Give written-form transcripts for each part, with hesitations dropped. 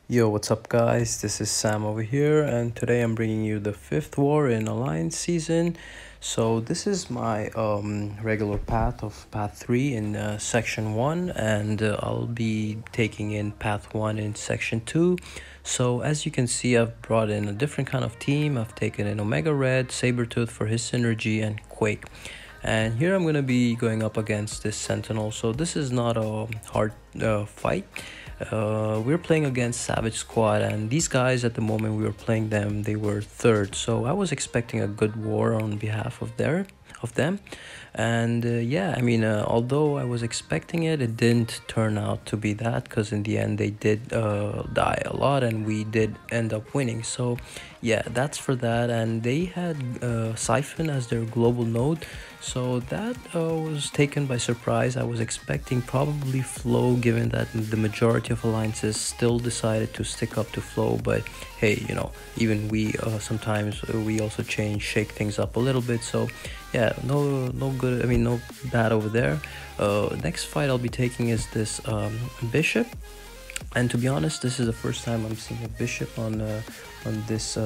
Yo, what's up, guys? This is Sam over here, and today I'm bringing you the fifth war in Alliance season. So this is my regular path of path 3 in section 1, and I'll be taking in path 1 in section 2. So as you can see, I've brought in a different kind of team. I've taken in Omega Red, Sabretooth for his synergy, and Quake. And here I'm going to be going up against this Sentinel. So this is not a hard fight. We're playing against Savage Squad, and these guys at the moment we were playing them, they were third. So I was expecting a good war on behalf of them. And yeah, I mean, although I was expecting it, it didn't turn out to be that, because in the end they did die a lot and we did end up winning. So yeah, that's for that. And they had Siphon as their global node, so that was taken by surprise. I was expecting probably Flow, given that the majority of alliances still decided to stick up to Flow. But hey, you know, even we sometimes we also shake things up a little bit. So yeah, no good, I mean, no bad over there. Next fight I'll be taking is this Bishop. And to be honest, this is the first time I'm seeing a bishop on this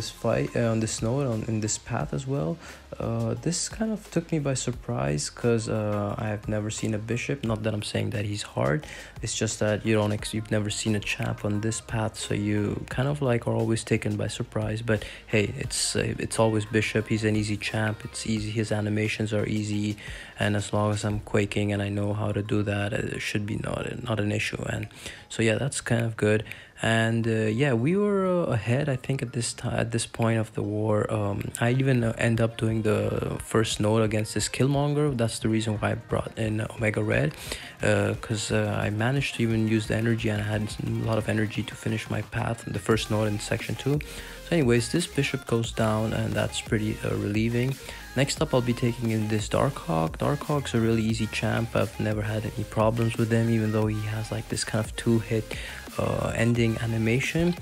fight, on this node, in this path as well. This kind of took me by surprise, because I have never seen a bishop. Not that I'm saying that he's hard, it's just that you've never seen a champ on this path, so you kind of like are always taken by surprise. But hey, it's always bishop. He's an easy champ. It's easy. His animations are easy, and as long as I'm quaking and I know how to do that, it should be not an issue. And so yeah, that's kind of good. And yeah, we were ahead, I think, at this point of the war. I even end up doing the first node against this Killmonger. That's the reason why I brought in Omega Red, because I managed to even use the energy, and I had a lot of energy to finish my path, the first node in section 2. So anyways, this bishop goes down, and that's pretty relieving. Next up, I'll be taking in this Darkhawk. Darkhawk's a really easy champ. I've never had any problems with him, even though he has like this kind of 2-hit ending animation.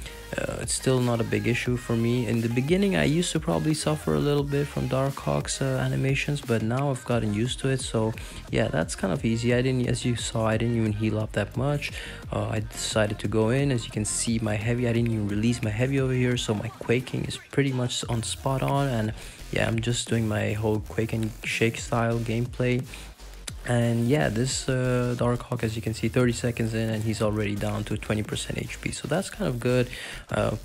It's still not a big issue for me. In the beginning, I used to probably suffer a little bit from Darkhawk's animations, but now I've gotten used to it. So yeah, that's kind of easy. As you saw, I didn't even heal up that much. I decided to go in. As you can see, my heavy, I didn't even release my heavy over here, so my quaking is pretty much on spot on. And yeah, I'm just doing my whole quake and shake style gameplay. And yeah, this Darkhawk, as you can see, 30 seconds in and he's already down to 20% HP, so that's kind of good.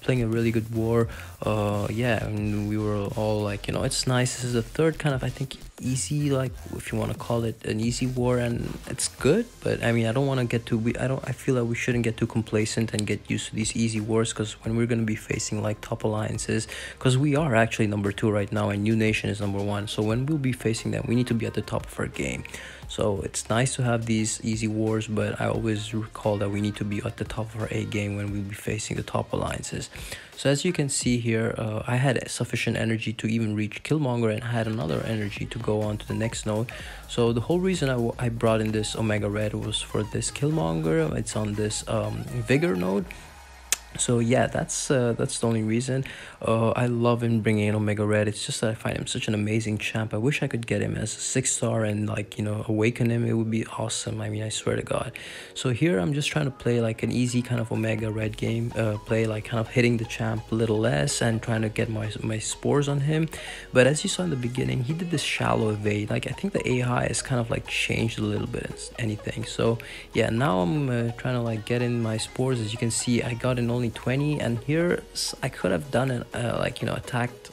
Playing a really good war. Yeah, and we were all like, you know, it's nice. This is the third kind of, I think, easy, like, if you want to call it an easy war, and it's good. But I mean, I don't want to get too, I feel like we shouldn't get too complacent and get used to these easy wars, because when we're going to be facing like top alliances, because we are actually number 2 right now and New Nation is number 1, so when we'll be facing them, we need to be at the top of our game. So it's nice to have these easy wars, but I always recall that we need to be at the top of our A game when we'll be facing the top alliances. So as you can see here, I had sufficient energy to even reach Killmonger, and I had another energy to go on to the next node. So the whole reason I brought in this Omega Red was for this Killmonger. It's on this Vigor node. So yeah, that's the only reason. I love him bringing in Omega Red. It's just that I find him such an amazing champ. I wish I could get him as a 6-star and, like, you know, awaken him. It would be awesome. I mean, I swear to God. So here I'm just trying to play like an easy kind of Omega Red game. Play like kind of hitting the champ a little less and trying to get my spores on him. But as you saw in the beginning, he did this shallow evade. Like, I think the AI has kind of like changed a little bit, anything. So yeah, now I'm trying to like get in my spores. As you can see, I got in only 20, and here I could have done it, like, you know, attacked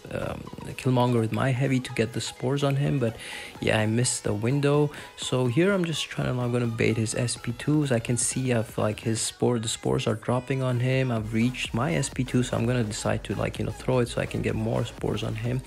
Killmonger with my heavy to get the spores on him, but yeah, I missed the window. So here I'm just trying to, I'm gonna bait his SP2s. I can see I've like the spores are dropping on him. I've reached my SP2, so I'm gonna decide to, like, you know, throw it so I can get more spores on him.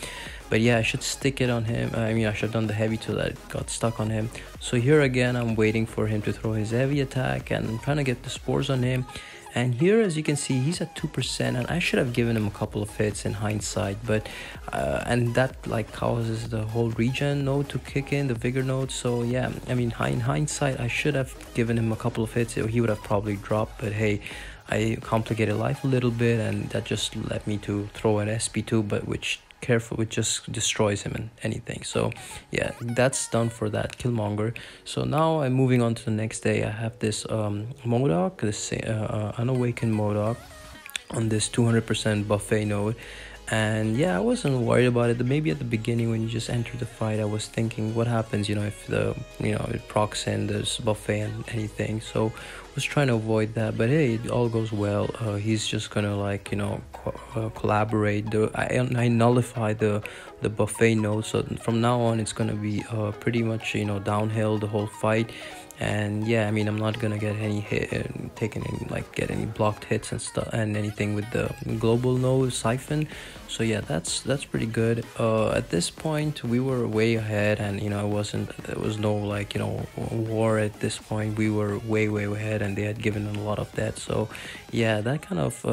But yeah, I should stick it on him. I mean, I should have done the heavy till that it got stuck on him. So here again, I'm waiting for him to throw his heavy attack, and I'm trying to get the spores on him. And here, as you can see, he's at 2%, and I should have given him a couple of hits in hindsight, but and that like causes the whole regen node to kick in, the vigor node. So yeah, I mean, in hindsight, I should have given him a couple of hits. He would have probably dropped, but hey, I complicated life a little bit, and that just led me to throw an SP2, but which careful, it just destroys him and anything. So yeah, that's done for that Killmonger. So now I'm moving on to the next day. I have this MODOK, this unawakened MODOK on this 200% buffet node. And yeah, I wasn't worried about it. Maybe at the beginning when you just enter the fight, I was thinking what happens, you know, if the, you know, it procs in this buffet and anything. So was trying to avoid that, but hey, it all goes well. He's just gonna, like, you know, collaborate. I nullify the buffet node, so from now on it's gonna be pretty much, you know, downhill the whole fight. And yeah, I mean, I'm not gonna get any hit, get any blocked hits and stuff and anything with the global node siphon. So yeah, that's pretty good. At this point we were way ahead, and you know, there was no, like, you know, war at this point. We were way ahead, and they had given a lot of that. So yeah, that kind of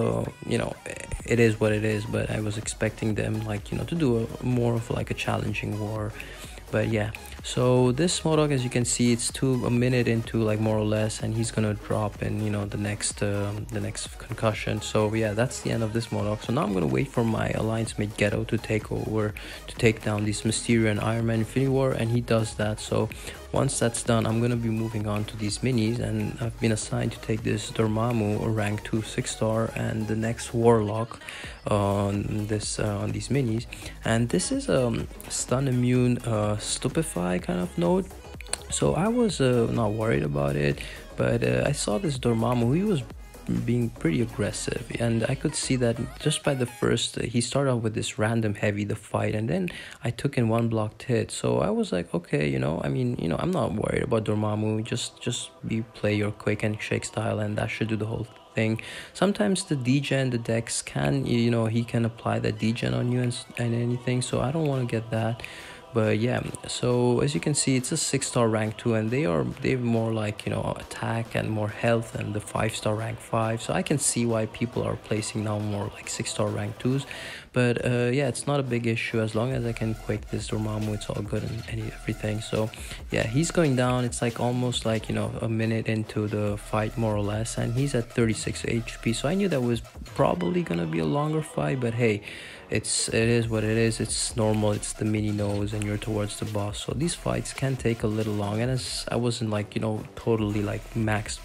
you know, it is what it is, but I was expecting them, like, you know, to do more of like a challenging war. But yeah, so this MODOK, as you can see, it's a minute into, like, more or less, and he's gonna drop in, you know, the next concussion. So yeah, that's the end of this MODOK. So now I'm gonna wait for my alliance mate Ghetto to take over, to take down these Mysterio and Iron Man Infinity War, and he does that. So once that's done, I'm gonna be moving on to these minis, and I've been assigned to take this Dormammu, or rank 2 6-star, and the next Warlock on these minis. And this is stun immune stupefy kind of node. So I was not worried about it, but I saw this Dormammu. He was being pretty aggressive, and I could see that just by the first he started off with this random heavy the fight, and then I took in one blocked hit. So I was like, okay, you know, I mean, you know, I'm not worried about Dormammu. Just play your quick and shake style, and that should do the whole thing. Sometimes the degen, the dex can, you know, he can apply that degen on you and anything, so I don't want to get that. But yeah, so as you can see, it's a 6-star rank 2, and they're more like, you know, attack and more health, and the 5-star rank 5. So I can see why people are placing now more like 6-star rank 2s. But yeah, it's not a big issue as long as I can quake this Dormammu. It's all good and everything. So yeah, he's going down. It's like almost like, you know, a minute into the fight more or less, and he's at 36 HP. So I knew that was probably gonna be a longer fight, but hey, it is what it is. It's normal. It's the mini nose, and you're towards the boss, so these fights can take a little long. And as I wasn't, like, you know, totally like max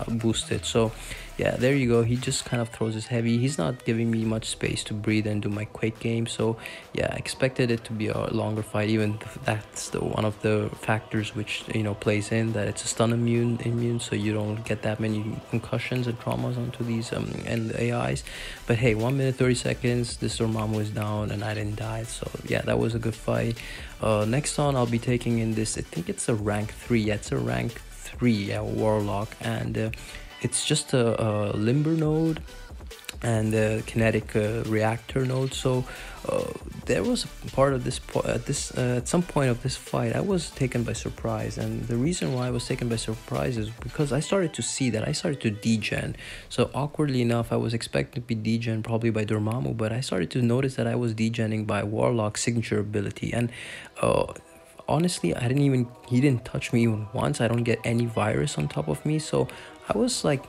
boosted, so yeah, there you go. He just kind of throws his heavy. He's not giving me much space to breathe and do my quake game. So yeah, I expected it to be a longer fight. Even that's one of the factors which, you know, plays in that it's a stun immune, so you don't get that many concussions and traumas onto these and the AIs. But hey, 1 minute 30 seconds, this Dormammu is down, and I didn't die. So yeah, that was a good fight. Next on, I'll be taking in this, I think it's a rank 3. Yeah, it's a rank 3, yeah, Warlock, and it's just a limber node and a kinetic reactor node. So there was a part of this at some point of this fight I was taken by surprise, and the reason why I was taken by surprise is because I started to see that I started to degen. So awkwardly enough, I was expecting to be degen probably by Dormammu, but I started to notice that I was degenning by Warlock's signature ability. And honestly, he didn't touch me even once. I don't get any virus on top of me. So I was like,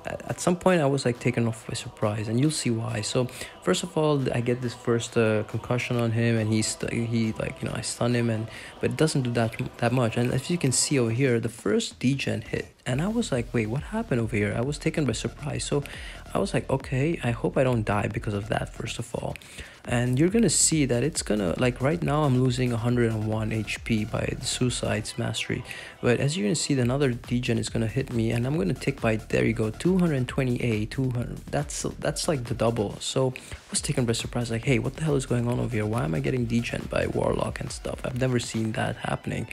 at some point I was like taken off by surprise, and you'll see why. So first of all, I get this first concussion on him, and he like, you know, I stun him, but it doesn't do that much. And as you can see over here, the first degen hit, and I was like, wait, what happened over here? I was taken by surprise. So I was like, okay, I hope I don't die because of that, first of all. And you're gonna see that it's gonna, like, right now I'm losing 101 HP by the Suicide's Mastery, but as you're gonna see, another degen is gonna hit me, and I'm gonna tick by, there you go, 228, 200. That's like the double. So I was taken by surprise, like, hey, what the hell is going on over here? Why am I getting degen by Warlock and stuff? I've never seen that happening.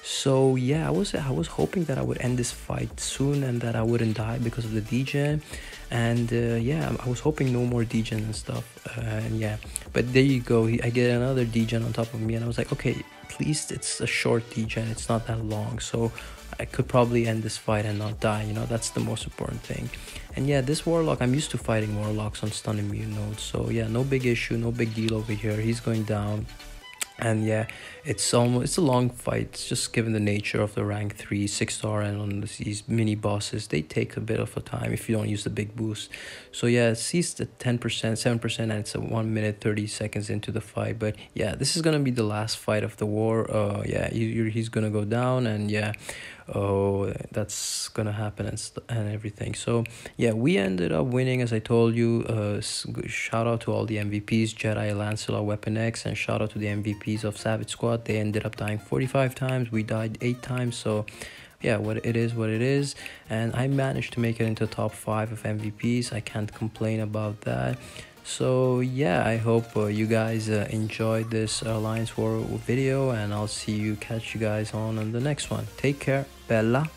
So yeah, I was hoping that I would end this fight soon and that I wouldn't die because of the degen. And yeah, I was hoping no more degen and stuff. And yeah, but there you go, I get another degen on top of me, and I was like, okay, at least it's a short degen, it's not that long, so I could probably end this fight and not die. You know, that's the most important thing. And yeah, this Warlock, I'm used to fighting Warlocks on stun immune nodes, so yeah, no big issue, no big deal over here. He's going down. And yeah, it's a long fight. It's just given the nature of the rank 3 6-star, and on these mini bosses, they take a bit of a time if you don't use the big boost. So yeah, it sees the 10%, 7%, and it's a 1 minute 30 seconds into the fight. But yeah, this is gonna be the last fight of the war. Yeah, he's gonna go down, and yeah, oh, that's gonna happen, and everything. So yeah, we ended up winning, as I told you. Shout out to all the MVPs, Jedi, Lancelot, Weapon X, and shout out to the MVPs of Savage Squad. They ended up dying 45 times, we died 8 times. So yeah, what it is, and I managed to make it into top 5 of MVPs. I can't complain about that. So yeah, I hope you guys enjoyed this Alliance War video, and I'll catch you guys on the next one. Take care, Bella.